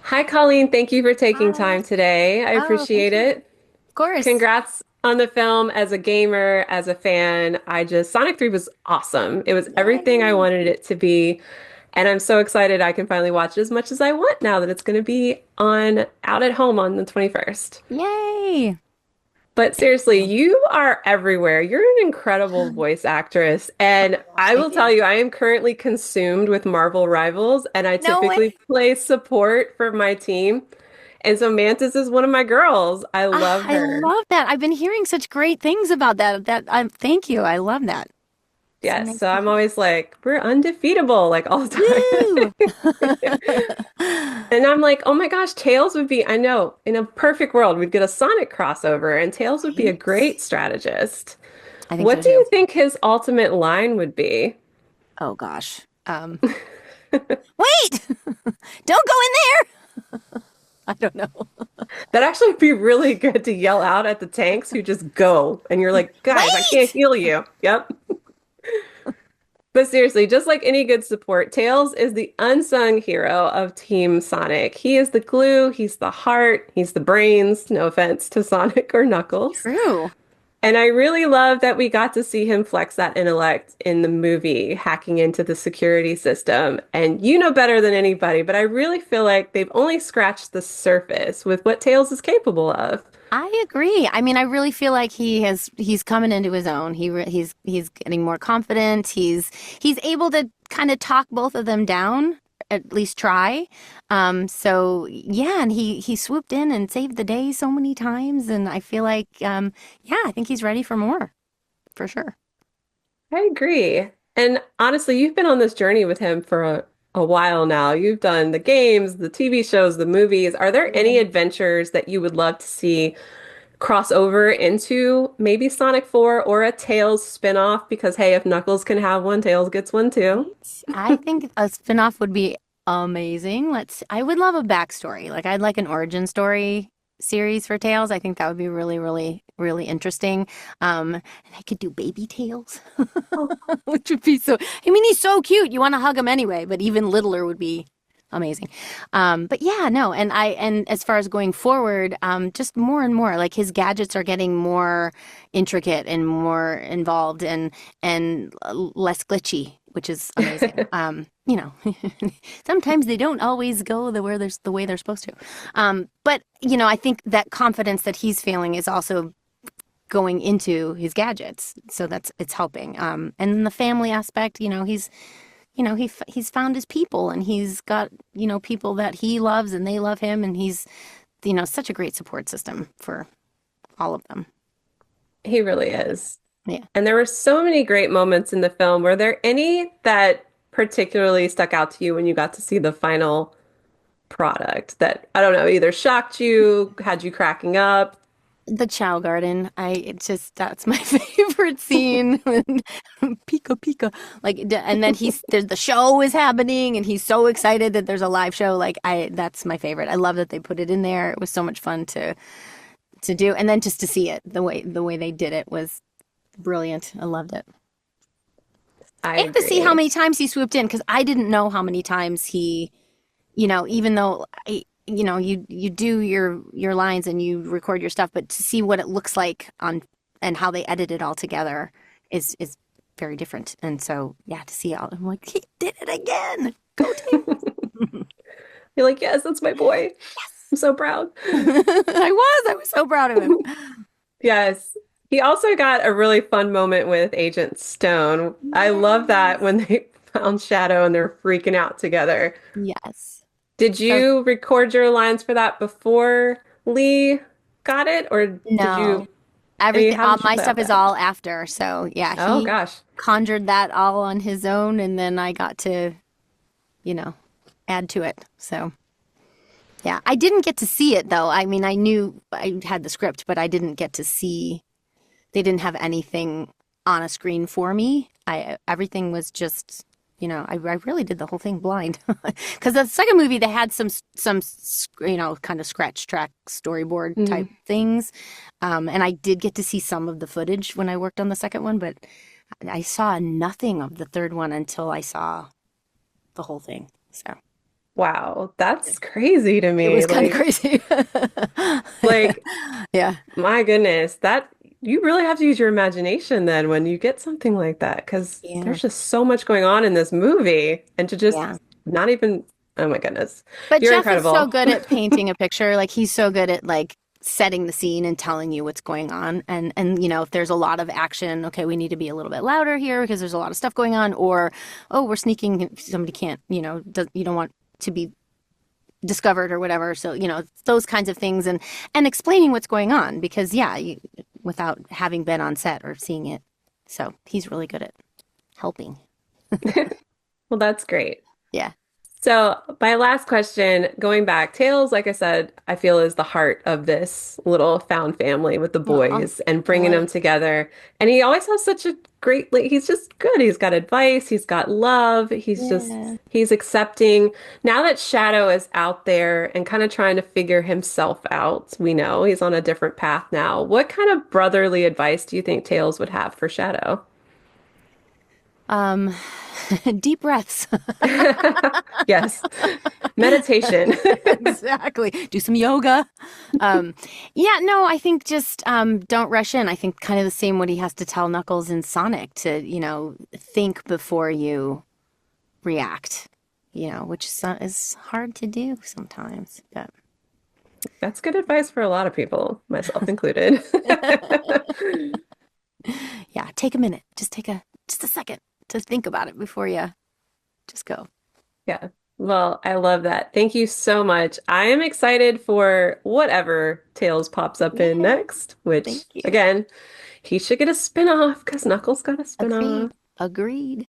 Hi, Colleen. Thank you for taking Hi. time today. I Oh, thank appreciate you. it. Of course. Congrats on the film. As a gamer, as a fan, Sonic 3 was awesome. It was everything I Yay. wanted it to be. And I'm so excited I can finally watch it as much as I want now that it's going to be on out at home on the 21st. Yay. But Thank seriously, you. you are everywhere. You're an incredible voice actress. And Oh gosh, I will thank tell you. you, I am currently consumed with Marvel Rivals, and I No way. typically play support for my team. And so Mantis is one of my girls. I Ah, love I her. love that. I've been hearing such great things about that. Thank you. I love that. So Yes. nice So to I'm hear. always like, we're undefeatable, like all the Woo! time. And I'm like, oh my gosh, Tails would be, I know, in a perfect world, we'd get a Sonic crossover, and Tails would be a Right? great strategist. I think so What do too. you think his ultimate line would be? Oh gosh. Wait! Don't go in there. I don't know. That actually would be really good to yell out at the tanks who just go, and you're like, guys, I can't Wait! heal you. Yep. But seriously, just like any good support, Tails is the unsung hero of Team Sonic. He is the glue, he's the heart, he's the brains, no offense to Sonic or Knuckles. True. And I really love that we got to see him flex that intellect in the movie, hacking into the security system. And you know better than anybody, but I really feel like they've only scratched the surface with what Tails is capable of. I agree. I mean, I really feel like he's coming into his own. He's getting more confident. He's able to kind of talk both of them down, at least try. So yeah, and he swooped in and saved the day so many times, and I feel like yeah, I think he's ready for more, for sure. I agree. And honestly, you've been on this journey with him for a while now. You've done the games, the TV shows, the movies. Are there any adventures that you would love to see cross over into maybe Sonic 4 or a Tails spinoff? Because hey, if Knuckles can have one, Tails gets one too. Right? I think a spinoff would be amazing. I would love a backstory. Like I'd like an origin story series for Tails. I think that would be really, really, really interesting. And I could do baby Tails, which would be so, I mean, he's so cute. You want to hug him anyway, but even littler would be amazing. But yeah, no, and as far as going forward, just more and more, like his gadgets are getting more intricate and more involved and less glitchy, which is amazing. You know, sometimes they don't always go the way they're supposed to. But you know, I think that confidence that he's feeling is also going into his gadgets, so it's helping. And then the family aspect, he's found his people and he's got people that he loves and they love him and he's such a great support system for all of them. He really is. Yeah. And there were so many great moments in the film. Were there any that particularly stuck out to you when you got to see the final product that, I don't know, either shocked you, had you cracking up? The Chow Garden, it's just that's my favorite scene. When Pika Pika, and then the show is happening, and he's so excited that there's a live show. That's my favorite. I love that they put it in there. It was so much fun to do, and then just to see it the way they did it was brilliant. I loved it. I And to see how agree. many times he swooped in because I didn't know how many times even though you do your lines and you record your stuff, but to see what it looks like on and how they edit it all together is very different. And so yeah, to see all, I'm like, he did it again. Go Tails. You're like, yes, that's my boy. I'm so proud. I was so proud of him. Yes. He also got a really fun moment with Agent Stone. I love that Yes. when they found Shadow and they're freaking out together. Yes. Did So you record your lines for that before Lee got it, or did no. you? Everything, How all did you my play out stuff is that? all after. So yeah, Oh he gosh. conjured that all on his own, and then I got to, you know, add to it. So yeah, I didn't get to see it though. I mean, I knew I had the script, but I didn't get to see. They didn't have anything on a screen for me. I everything was just, I really did the whole thing blind. Because the second movie they had some kind of scratch track storyboard type Mhm. things, and I did get to see some of the footage when I worked on the second one, but I saw nothing of the third one until I saw the whole thing. So. Wow, that's crazy to It me. was kind of crazy. Like, Yeah. my goodness, that you really have to use your imagination then when you get something like that, because Yeah. there's just so much going on in this movie, and to just Yeah. not even, oh my goodness, But you're Jeff is so incredible. good at painting a picture. Like he's so good at like setting the scene and telling you what's going on. And you know, if there's a lot of action, okay, we need to be a little bit louder here because there's a lot of stuff going on. Or, oh, we're sneaking. Somebody can't, you know, you don't want to be discovered or whatever. So, you know, those kinds of things and explaining what's going on because yeah, without having been on set or seeing it. So he's really good at helping. Well, that's great. Yeah. So, my last question, going back, Tails, like I said, I feel is the heart of this little found family with the Oh, boys and I bringing love them it. together. And he always has such a great, like, he's just good. He's got advice, he's got love, Yeah. he's accepting. Now that Shadow is out there and kind of trying to figure himself out, we know he's on a different path now. What kind of brotherly advice do you think Tails would have for Shadow? Um, deep breaths. Yes, meditation. Exactly. Do some yoga. Um, yeah, no, I think just don't rush in. I think kind of the same what he has to tell Knuckles and Sonic to, you know, think before you react, you know, which is hard to do sometimes. But That's good advice for a lot of people, myself included. yeah, take a minute. Just a second to think about it before you just go. Yeah. Well, I love that. Thank you so much. I am excited for whatever Tails pops up in Yeah, next, thank which you. again, he should get a spin-off because Knuckles got a spin-off. Agreed. Agreed.